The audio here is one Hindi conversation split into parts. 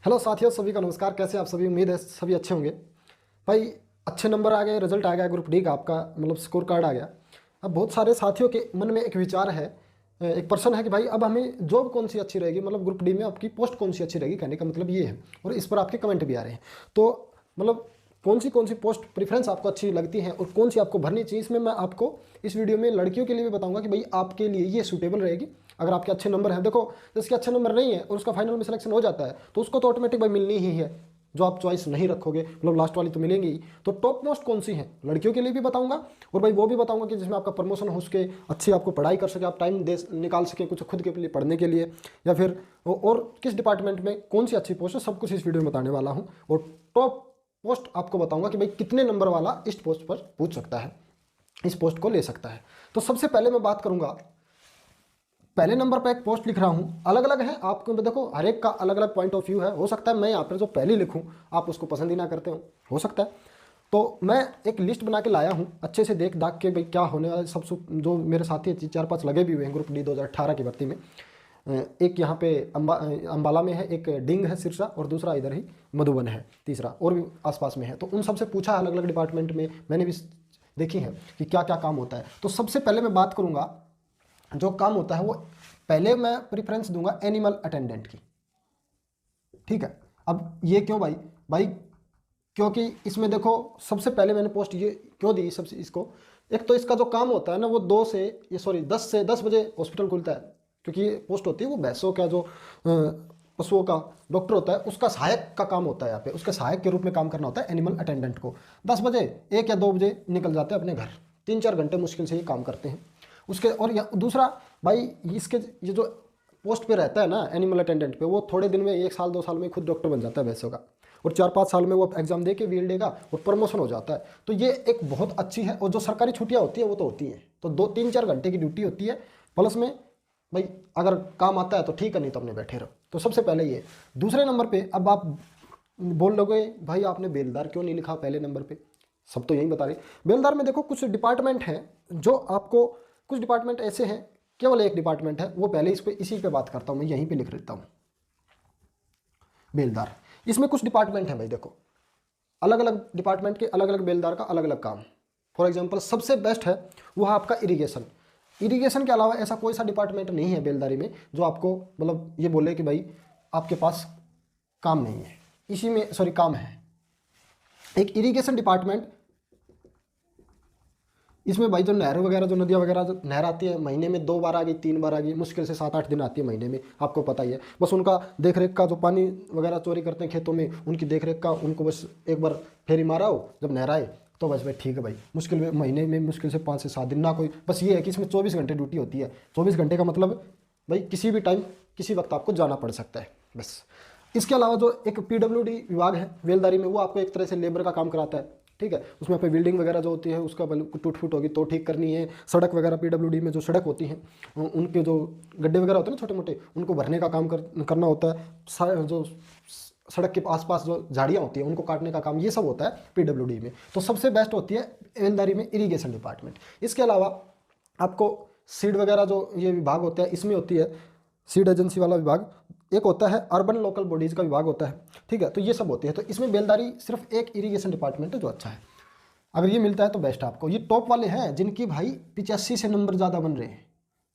हेलो साथियों, सभी का नमस्कार। कैसे आप सभी? उम्मीद है सभी अच्छे होंगे। भाई, अच्छे नंबर आ गए, रिजल्ट आ गया ग्रुप डी का, आपका मतलब स्कोर कार्ड आ गया। अब बहुत सारे साथियों के मन में एक विचार है, एक प्रश्न है कि भाई अब हमें जॉब कौन सी अच्छी रहेगी, मतलब ग्रुप डी में आपकी पोस्ट कौन सी अच्छी रहेगी, कहने का मतलब ये है। और इस पर आपके कमेंट भी आ रहे हैं। तो मतलब कौन सी पोस्ट प्रेफरेंस आपको अच्छी लगती है और कौन सी आपको भरनी चाहिए, इसमें मैं आपको इस वीडियो में लड़कियों के लिए भी बताऊंगा कि भाई आपके लिए ये सूटेबल रहेगी। अगर आपके अच्छे नंबर हैं, देखो जिसके अच्छे नंबर नहीं है और उसका फाइनल में सिलेक्शन हो जाता है तो उसको तो ऑटोमेटिक भाई मिलनी ही है। जो आप चॉइस नहीं रखोगे, मतलब लास्ट वाली तो मिलेंगी ही। तो टॉप मोस्ट कौन सी है लड़कियों के लिए भी बताऊंगा, और भाई वो भी बताऊंगा कि जिसमें आपका प्रमोशन हो सके, अच्छी आपको पढ़ाई कर सके, आप टाइम दे निकाल सके कुछ खुद के लिए पढ़ने के लिए, या फिर और किस डिपार्टमेंट में कौन सी अच्छी पोस्ट है, सब कुछ इस वीडियो में बताने वाला हूँ। और टॉप पोस्ट आपको बताऊंगा कि भाई कितने नंबर वाला इस पोस्ट पर पूछ सकता है, इस पोस्ट को ले सकता है। तो सबसे पहले मैं बात करूंगा, पहले नंबर पर एक पोस्ट लिख रहा हूं, अलग अलग है आपको, देखो हर एक का अलग अलग पॉइंट ऑफ व्यू है। हो सकता है मैं यहाँ पर जो पहले लिखूं आप उसको पसंद ही ना करते हो सकता है। तो मैं एक लिस्ट बना के लाया हूं, अच्छे से देख दाख के भाई क्या होने वाला है। सब जो मेरे साथी 4-5 लगे भी हुए हैं ग्रुप डी 2018 की भर्ती में। एक यहाँ पे अंबाला में है, एक डिंग है सिरसा, और दूसरा इधर ही मधुबन है, तीसरा और भी आसपास में है। तो उन सबसे पूछा अलग अलग डिपार्टमेंट में, मैंने भी देखी है कि क्या क्या काम होता है। तो सबसे पहले मैं बात करूंगा जो काम होता है वो, पहले मैं प्रेफरेंस दूंगा एनिमल अटेंडेंट की। ठीक है, अब ये क्यों भाई? भाई क्योंकि इसमें देखो सबसे पहले मैंने पोस्ट ये क्यों दी सबसे इसको, एक तो इसका जो काम होता है ना वो 10 से 10 बजे हॉस्पिटल खुलता है। क्योंकि ये पोस्ट होती है वो भैंसों का जो पशुओं का डॉक्टर होता है उसका सहायक का काम होता है, यहाँ पे उसके सहायक के रूप में काम करना होता है एनिमल अटेंडेंट को। 10 बजे 1 या 2 बजे निकल जाते हैं अपने घर, 3-4 घंटे मुश्किल से ही काम करते हैं उसके। और दूसरा भाई, इसके ये जो पोस्ट पे रहता है ना एनिमल अटेंडेंट पे, वो थोड़े दिन में 1 साल 2 साल में खुद डॉक्टर बन जाता है भैंसों का, और 4-5 साल में वो एग्जाम दे के VLD का और प्रमोशन हो जाता है। तो ये एक बहुत अच्छी है। और जो सरकारी छुट्टियां होती है वो तो होती हैं, तो 2-3-4 घंटे की ड्यूटी होती है, प्लस में भाई अगर काम आता है तो ठीक है, नहीं तो अपने बैठे रहो। तो सबसे पहले ये। दूसरे नंबर पे अब आप बोल लोगे भाई आपने बेलदार क्यों नहीं लिखा पहले नंबर पे, सब तो यही बता रहे। बेलदार में देखो कुछ डिपार्टमेंट हैं जो आपको, कुछ डिपार्टमेंट ऐसे हैं, केवल एक डिपार्टमेंट है वो, पहले इसी पे बात करता हूँ, मैं यहीं पे लिख लेता हूँ बेलदार। इसमें कुछ डिपार्टमेंट है भाई, देखो अलग अलग डिपार्टमेंट के अलग अलग बेलदार का अलग अलग काम। फॉर एग्जांपल सबसे बेस्ट है वो है आपका इरिगेशन। इरिगेशन के अलावा ऐसा कोई सा डिपार्टमेंट नहीं है बेलदारी में जो आपको मतलब ये बोले कि भाई आपके पास काम नहीं है। इसी में सॉरी काम है एक इरिगेशन डिपार्टमेंट। इसमें भाई जो नहर वगैरह, जो नदियाँ वगैरह, जो नहर आती है महीने में 2 बार आ गई, 3 बार आ गई, मुश्किल से 7-8 दिन आती है महीने में, आपको पता ही है। बस उनका देख रेख का, जो पानी वगैरह चोरी करते हैं खेतों में उनकी देख रेख का, उनको बस एक बार फेरी मारा हो जब नहर आए तो बस भाई ठीक है भाई। मुश्किल में महीने में मुश्किल से 5 से 7 दिन ना कोई, बस ये है कि इसमें 24 घंटे ड्यूटी होती है। 24 घंटे का मतलब भाई किसी भी टाइम किसी वक्त आपको जाना पड़ सकता है बस। इसके अलावा जो एक PWD विभाग है बेलदारी में, वो आपको एक तरह से लेबर का काम कराता है। ठीक है, उसमें पे बिल्डिंग वगैरह जो होती है उसका टूट फूट होगी तो ठीक करनी है। सड़क वगैरह PWD में जो सड़क होती हैं उनके जो गड्ढे वगैरह होते हैं ना छोटे मोटे, उनको भरने का काम करना होता है। जो सड़क के आसपास जो झाड़ियाँ होती हैं उनको काटने का काम, ये सब होता है PWD में। तो सबसे बेस्ट होती है बेलदारी में इरीगेशन डिपार्टमेंट। इसके अलावा आपको सीड वगैरह जो ये विभाग होता है इसमें होती है सीड एजेंसी वाला विभाग। एक होता है अर्बन लोकल बॉडीज का विभाग होता है। ठीक है, तो ये सब होती है। तो इसमें बेलदारी सिर्फ एक इरिगेशन डिपार्टमेंट है जो अच्छा है। अगर ये मिलता है तो बेस्ट है आपको। ये टॉप वाले हैं जिनकी भाई 85 से नंबर ज़्यादा बन रहे हैं,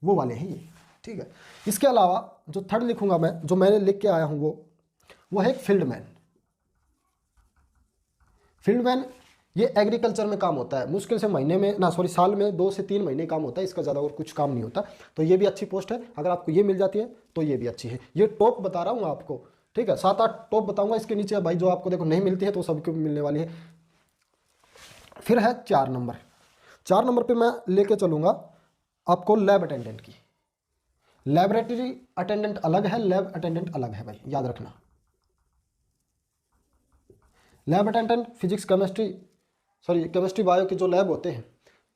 वो वाले हैं ये। ठीक है, इसके अलावा जो थर्ड लिखूंगा मैं, जो मैंने लिख के आया हूँ वो है एक फील्डमैन। फील्डमैन ये एग्रीकल्चर में काम होता है, मुश्किल से महीने में ना सॉरी साल में 2 से 3 महीने काम होता है, इसका ज़्यादा और कुछ काम नहीं होता। तो ये भी अच्छी पोस्ट है, अगर आपको ये मिल जाती है तो ये भी अच्छी है। ये टॉप बता रहा हूँ आपको, ठीक है, 7-8 टॉप बताऊंगा। इसके नीचे भाई जो आपको देखो नहीं मिलती है तो सबको मिलने वाली है। फिर है 4 नंबर। 4 नंबर पर मैं लेके चलूँगा आपको लैब अटेंडेंट की। लैबोरेटरी अटेंडेंट अलग है, लैब अटेंडेंट अलग है भाई, याद रखना। Lab attendant physics chemistry bio के जो लैब होते हैं,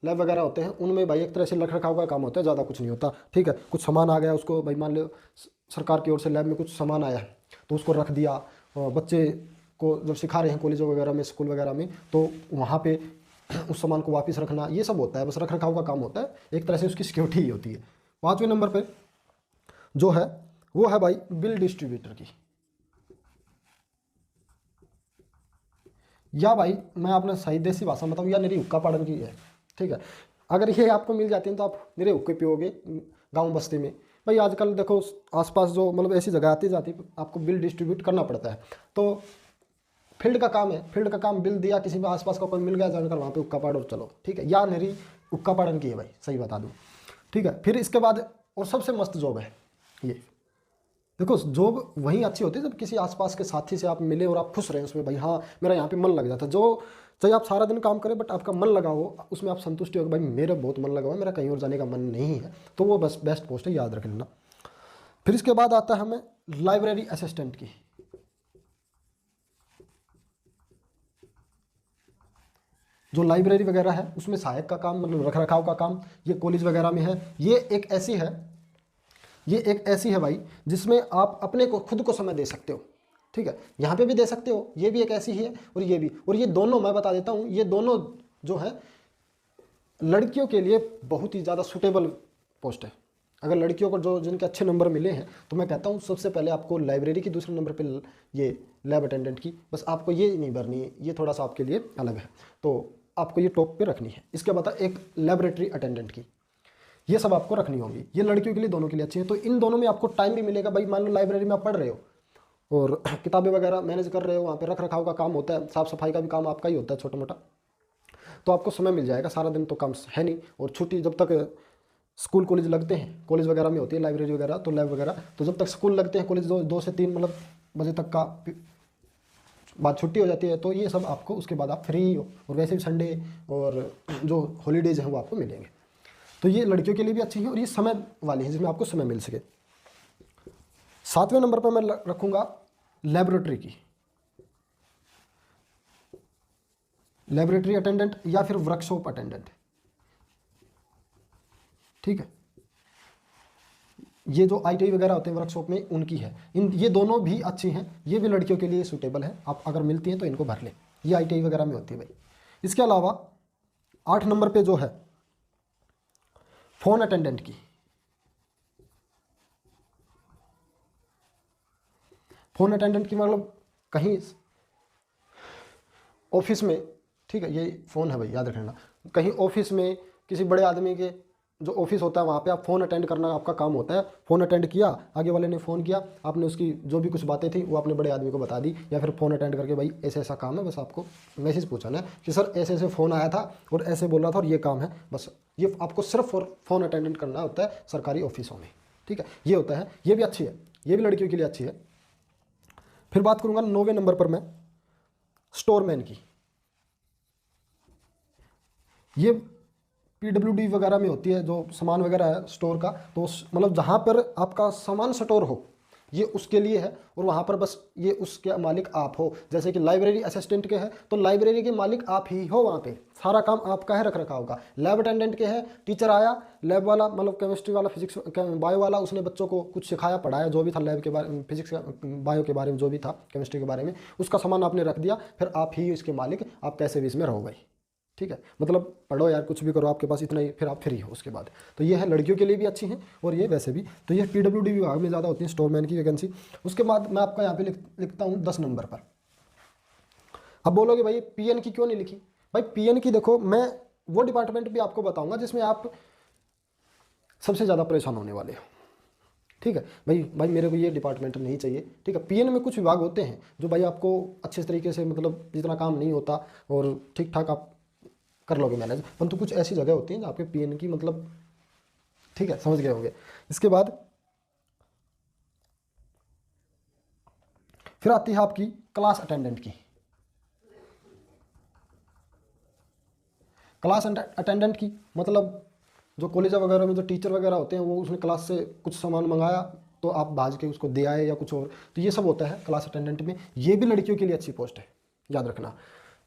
लैब वगैरह होते हैं, उनमें भाई एक तरह से रख रखाव का काम होता है, ज़्यादा कुछ नहीं होता। ठीक है, कुछ सामान आ गया उसको भाई, मान लो सरकार की ओर से लैब में कुछ सामान आया तो उसको रख दिया, और बच्चे को जब सिखा रहे हैं कॉलेजों वगैरह में, स्कूल वगैरह में, तो वहाँ पे उस सामान को वापस रखना, ये सब होता है। बस रख रखाव का काम होता है, एक तरह से उसकी सिक्योरिटी ही होती है। 5वें नंबर पर जो है वो है भाई बिल डिस्ट्रीब्यूटर की। या भाई मैं आपने सही देसी भाषा में बताऊँ, या मेरी हुक्का पाड़न की है, ठीक है। अगर ये आपको मिल जाती है तो आप मेरे हुक्के पियोगे गाँव बस्ती में। भाई आजकल देखो आसपास जो मतलब ऐसी जगह आती जाती आपको बिल डिस्ट्रीब्यूट करना पड़ता है, तो फील्ड का काम है, फील्ड का काम बिल दिया, किसी में आसपास का कोई मिल गया जानकर वहाँ पे हुक्का पाड़ और चलो, ठीक है। या मेरी हुक्का पाड़न की है भाई, सही बता दूँ, ठीक है। फिर इसके बाद और सबसे मस्त जॉब है ये, देखो जॉब वहीं अच्छी होती है जब किसी आसपास के साथी से आप मिले और आप खुश रहे उसमें, भाई हाँ मेरा यहाँ पे मन लग जाता है। जो चाहे आप सारा दिन काम करें बट आपका मन लगा हो उसमें, आप संतुष्टि हो कि भाई मेरा बहुत मन लगा हुआ, मेरा कहीं और जाने का मन नहीं है, तो वो बस बेस्ट पोस्ट है, याद रख लेना। फिर इसके बाद आता है हमें लाइब्रेरी असिस्टेंट की। जो लाइब्रेरी वगैरह है उसमें सहायक का काम, मतलब रख रखाव का काम, ये कॉलेज वगैरह में है। ये एक ऐसी है, ये एक ऐसी है भाई जिसमें आप अपने को खुद को समय दे सकते हो, ठीक है। यहाँ पे भी दे सकते हो, ये भी एक ऐसी ही है, और ये भी। और ये दोनों मैं बता देता हूँ, ये दोनों जो है लड़कियों के लिए बहुत ही ज़्यादा सूटेबल पोस्ट है। अगर लड़कियों को जो जिनके अच्छे नंबर मिले हैं तो मैं कहता हूँ सबसे पहले आपको लाइब्रेरी की, दूसरे नंबर पे ये लैब अटेंडेंट की, बस आपको ये नहीं भरनी है, ये थोड़ा सा आपके लिए अलग है, तो आपको ये टॉप पे रखनी है। इसके बाद एक लेबोरेटरी अटेंडेंट की, ये सब आपको रखनी होगी। ये लड़कियों के लिए दोनों के लिए अच्छी है। तो इन दोनों में आपको टाइम भी मिलेगा भाई, मान लो लाइब्रेरी में आप पढ़ रहे हो और किताबें वगैरह मैनेज कर रहे हो, वहाँ पे रख रखाव का काम होता है, साफ़ सफाई का भी काम आपका ही होता है छोटा मोटा, तो आपको समय मिल जाएगा। सारा दिन तो काम है नहीं, और छुट्टी जब तक स्कूल कॉलेज लगते हैं, कॉलेज वगैरह में होती है लाइब्रेरी वगैरह, तो लैब वगैरह, तो जब तक स्कूल लगते हैं कॉलेज 2 से 3 मतलब बजे तक का बाद छुट्टी हो जाती है, तो ये सब आपको उसके बाद आप फ्री हो, और वैसे भी संडे और जो हॉलीडेज हैं वो आपको मिलेंगे। तो ये लड़कियों के लिए भी अच्छी है और ये समय वाली है जिसमें आपको समय मिल सके। 7वें नंबर पर मैं रखूँगा लेबोरेटरी की, लेबोरेटरी अटेंडेंट या फिर वर्कशॉप अटेंडेंट, ठीक है। ये जो ITI वगैरह होते हैं वर्कशॉप में, उनकी है। ये दोनों भी अच्छी हैं, ये भी लड़कियों के लिए सूटेबल है, आप अगर मिलती हैं तो इनको भर लें, ये ITI वगैरह में होती है भाई। इसके अलावा 8 नंबर पे जो है फ़ोन अटेंडेंट की, फ़ोन अटेंडेंट की मतलब कहीं ऑफिस में, ठीक है, ये फ़ोन है भाई याद रखना, कहीं ऑफिस में किसी बड़े आदमी के जो ऑफिस होता है वहाँ पे आप फ़ोन अटेंड करना आपका काम होता है। फ़ोन अटेंड किया, आगे वाले ने फ़ोन किया, आपने उसकी जो भी कुछ बातें थी वो अपने बड़े आदमी को बता दी, या फिर फ़ोन अटेंड करके भाई ऐसा ऐसा काम है, बस आपको मैसेज पूछना है कि सर ऐसे ऐसे फ़ोन आया था और ऐसे बोल रहा था और ये काम है, बस ये आपको सिर्फ और फ़ोन अटेंडेंट करना होता है सरकारी ऑफिसों में, ठीक है। ये होता है, ये भी अच्छी है, ये भी लड़कियों के लिए अच्छी है। फिर बात करूँगा 9वें नंबर पर मैं स्टोरमैन की। ये PWD वगैरह में होती है, जो सामान वगैरह है स्टोर का, तो मतलब जहाँ पर आपका सामान स्टोर हो ये उसके लिए है, और वहाँ पर बस ये उसके मालिक आप हो। जैसे कि लाइब्रेरी असिस्टेंट के है तो लाइब्रेरी के मालिक आप ही हो, वहाँ पे सारा काम आपका है रख रखाव का। लैब अटेंडेंट के है, टीचर आया लैब वाला, मतलब केमिस्ट्री वाला, फिजिक्स बायो वाला, उसने बच्चों को कुछ सिखाया पढ़ाया, जो भी था लैब के बारे में, फिजिक्स बायो के बारे में जो भी था, केमिस्ट्री के बारे में, उसका सामान आपने रख दिया, फिर आप ही इसके मालिक, आप कैसे भी इसमें रहो भाई, ठीक है। मतलब पढ़ो यार, कुछ भी करो, आपके पास इतना ही, फिर आप फ्री हो उसके बाद। तो ये है लड़कियों के लिए भी अच्छी हैं, और ये वैसे भी, तो ये PWD विभाग में ज़्यादा होती है स्टोरमैन की वैकेंसी। उसके बाद मैं आपका यहाँ पे लिखता हूँ 10 नंबर पर। अब बोलोगे भाई PN की क्यों नहीं लिखी? भाई PN की देखो, मैं वो डिपार्टमेंट भी आपको बताऊँगा जिसमें आप सबसे ज़्यादा परेशान होने वाले हो, ठीक है। भाई मेरे को ये डिपार्टमेंट नहीं चाहिए, ठीक है। PN में कुछ विभाग होते हैं जो भाई आपको अच्छे तरीके से, मतलब जितना काम नहीं होता और ठीक ठाक आप कर लोगे मैनेज, परंतु कुछ ऐसी जगह होती हैं जहाँ पे PN की, मतलब ठीक है, समझ गए होंगे। इसके बाद फिर आती है आपकी क्लास अटेंडेंट की। क्लास अटेंडेंट की मतलब जो कॉलेज वगैरह में जो टीचर वगैरह होते हैं, वो उसने क्लास से कुछ सामान मंगाया तो आप भाज के उसको दे आए या कुछ और, तो ये सब होता है क्लास अटेंडेंट में। ये भी लड़कियों के लिए अच्छी पोस्ट है, याद रखना।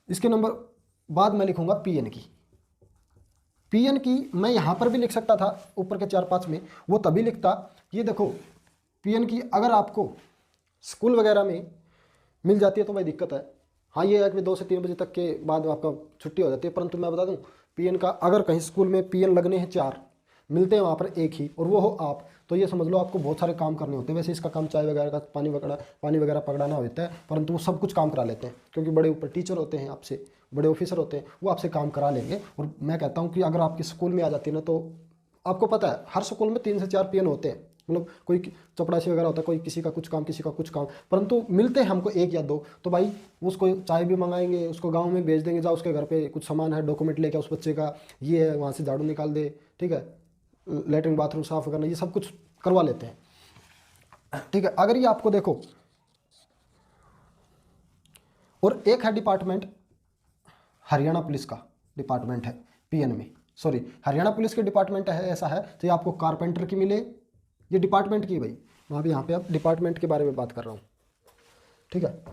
इसके नंबर बाद मैं लिखूंगा PN की। PN की मैं यहाँ पर भी लिख सकता था ऊपर के 4-5 में, वो तभी लिखता, ये देखो PN की अगर आपको स्कूल वगैरह में मिल जाती है तो भाई दिक्कत है, हाँ ये है कि 2 से 3 बजे तक के बाद आपका छुट्टी हो जाती है, परंतु मैं बता दूं PN का अगर कहीं स्कूल में PN लगने हैं 4, मिलते हैं वहाँ पर एक ही और वो हो आप, तो ये समझ लो आपको बहुत सारे काम करने होते हैं। वैसे इसका काम चाय वगैरह का पानी वगैरह पकड़ाना होता है, परंतु वो सब कुछ काम करा लेते हैं क्योंकि बड़े ऊपर टीचर होते हैं आपसे, बड़े ऑफिसर होते हैं, वो आपसे काम करा लेंगे। और मैं कहता हूँ कि अगर आपकी स्कूल में आ जाती है ना, तो आपको पता है हर स्कूल में 3 से 4 पीएन होते हैं, मतलब कोई चपड़ासी वगैरह होता है, कोई किसी का कुछ काम किसी का कुछ काम, परंतु मिलते हैं हमको एक या दो। तो भाई उसको चाय भी मंगाएंगे, उसको गांव में भेज देंगे, जाओ उसके घर पे कुछ सामान है, डॉक्यूमेंट लेके उस बच्चे का ये है, वहाँ से झाड़ू निकाल दे, ठीक है, लेटरिन बाथरूम साफ करना, ये सब कुछ करवा लेते हैं, ठीक है। अगर ये आपको देखो, और एक है डिपार्टमेंट हरियाणा पुलिस का डिपार्टमेंट है पीएन में, सॉरी हरियाणा पुलिस के डिपार्टमेंट है, ऐसा है तो ये आपको कारपेंटर की मिले, ये डिपार्टमेंट की भाई, वहाँ पे यहाँ पे आप डिपार्टमेंट के बारे में बात कर रहा हूँ, ठीक है।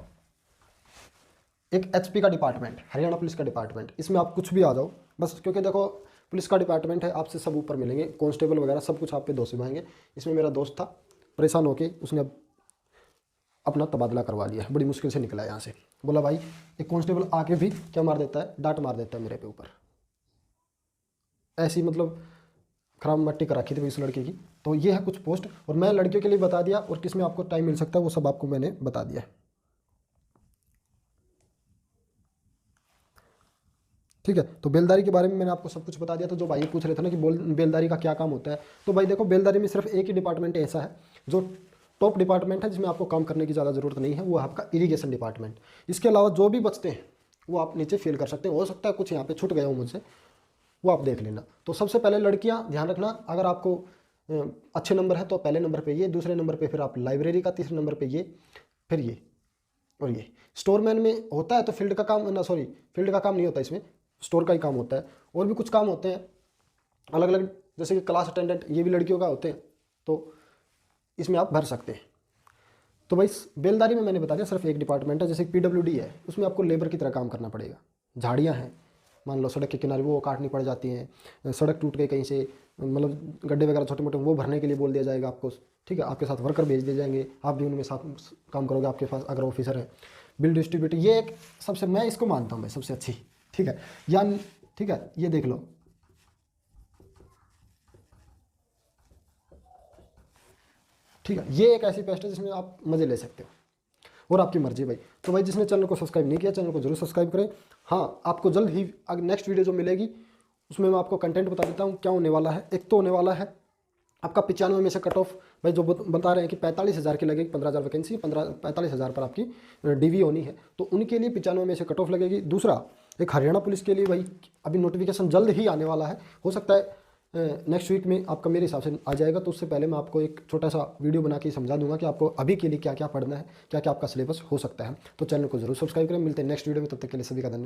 एक एचपी का डिपार्टमेंट, हरियाणा पुलिस का डिपार्टमेंट, इसमें आप कुछ भी आ जाओ बस, क्योंकि देखो पुलिस का डिपार्टमेंट है, आपसे सब ऊपर मिलेंगे, कांस्टेबल वगैरह सब कुछ आप पे दोष निभाएंगे। इसमें मेरा दोस्त था, परेशान होके उसने अब अपना तबादला करवा लिया, बड़ी मुश्किल से निकला यहाँ से। बोला भाई एक कांस्टेबल आके भी क्या मार देता है, डांट मार देता है मेरे पे ऊपर, ऐसी मतलब खराब मट्टी कर रखी थी इस लड़के की। तो ये है कुछ पोस्ट, और मैं लड़कियों के लिए बता दिया, और किस में आपको टाइम मिल सकता है वो सब आपको मैंने बता दिया, ठीक है। तो बेलदारी के बारे में मैंने आपको सब कुछ बता दिया। तो जो भाई पूछ रहे थे ना कि बेलदारी का क्या काम होता है, तो भाई देखो बेलदारी में सिर्फ एक ही डिपार्टमेंट ऐसा है जो टॉप डिपार्टमेंट है जिसमें आपको काम करने की ज़्यादा ज़रूरत नहीं है, वो है आपका इरिगेशन डिपार्टमेंट। इसके अलावा जो भी बचते हैं वो आप नीचे फिल कर सकते हैं, हो सकता है कुछ यहाँ पे छूट गया हो मुझसे, वो आप देख लेना। तो सबसे पहले लड़कियां ध्यान रखना, अगर आपको अच्छे नंबर है तो पहले नंबर पे ये, दूसरे नंबर पे फिर आप लाइब्रेरी का, तीसरे नंबर पे ये, फिर ये और ये। स्टोरमैन में होता है तो फील्ड का काम ना, सॉरी फील्ड का काम नहीं होता, इसमें स्टोर का ही काम होता है। और भी कुछ काम होते हैं अलग अलग, जैसे कि क्लास अटेंडेंट, ये भी लड़कियों का होते हैं, तो इसमें आप भर सकते हैं। तो भाई बेलदारी में मैंने बता दिया सिर्फ एक डिपार्टमेंट है, जैसे पीडब्ल्यूडी है, उसमें आपको लेबर की तरह काम करना पड़ेगा। झाड़ियाँ हैं मान लो सड़क के किनारे, वो काटनी पड़ जाती हैं, सड़क टूट गई कहीं से, मतलब गड्ढे वगैरह छोटे मोटे, वो भरने के लिए बोल दिया जाएगा आपको, ठीक है। आपके साथ वर्कर भेज दिए जाएंगे, आप भी उनमें साथ काम करोगे, आपके पास अगर ऑफिसर है। बिल डिस्ट्रीब्यूटर, ये एक सबसे, मैं इसको मानता हूँ भाई सबसे अच्छी, ठीक है, या ठीक है, ये देख लो, ठीक है, ये एक ऐसी पेस्ट है जिसमें आप मज़े ले सकते हो, और आपकी मर्जी भाई। तो भाई जिसने चैनल को सब्सक्राइब नहीं किया, चैनल को जरूर सब्सक्राइब करें। हाँ, आपको जल्द ही नेक्स्ट वीडियो जो मिलेगी उसमें मैं आपको कंटेंट बता देता हूँ क्या होने वाला है। एक तो होने वाला है आपका 95 में से कट ऑफ, भाई जो बता रहे हैं कि 45,000 की लगेगी, 15,000 वैकेंसी, 45,000 पर आपकी डीवी होनी है, तो उनके लिए 95 में से कट ऑफ लगेगी। दूसरा एक हरियाणा पुलिस के लिए भाई अभी नोटिफिकेशन जल्द ही आने वाला है, हो सकता है नेक्स्ट वीक में आपका मेरे हिसाब से आ जाएगा। तो उससे पहले मैं आपको एक छोटा सा वीडियो बना के समझा दूंगा कि आपको अभी के लिए क्या क्या पढ़ना है, क्या क्या आपका सिलेबस हो सकता है। तो चैनल को जरूर सब्सक्राइब करें, मिलते हैं नेक्स्ट वीडियो में, तब तक के लिए सभी का धन्यवाद।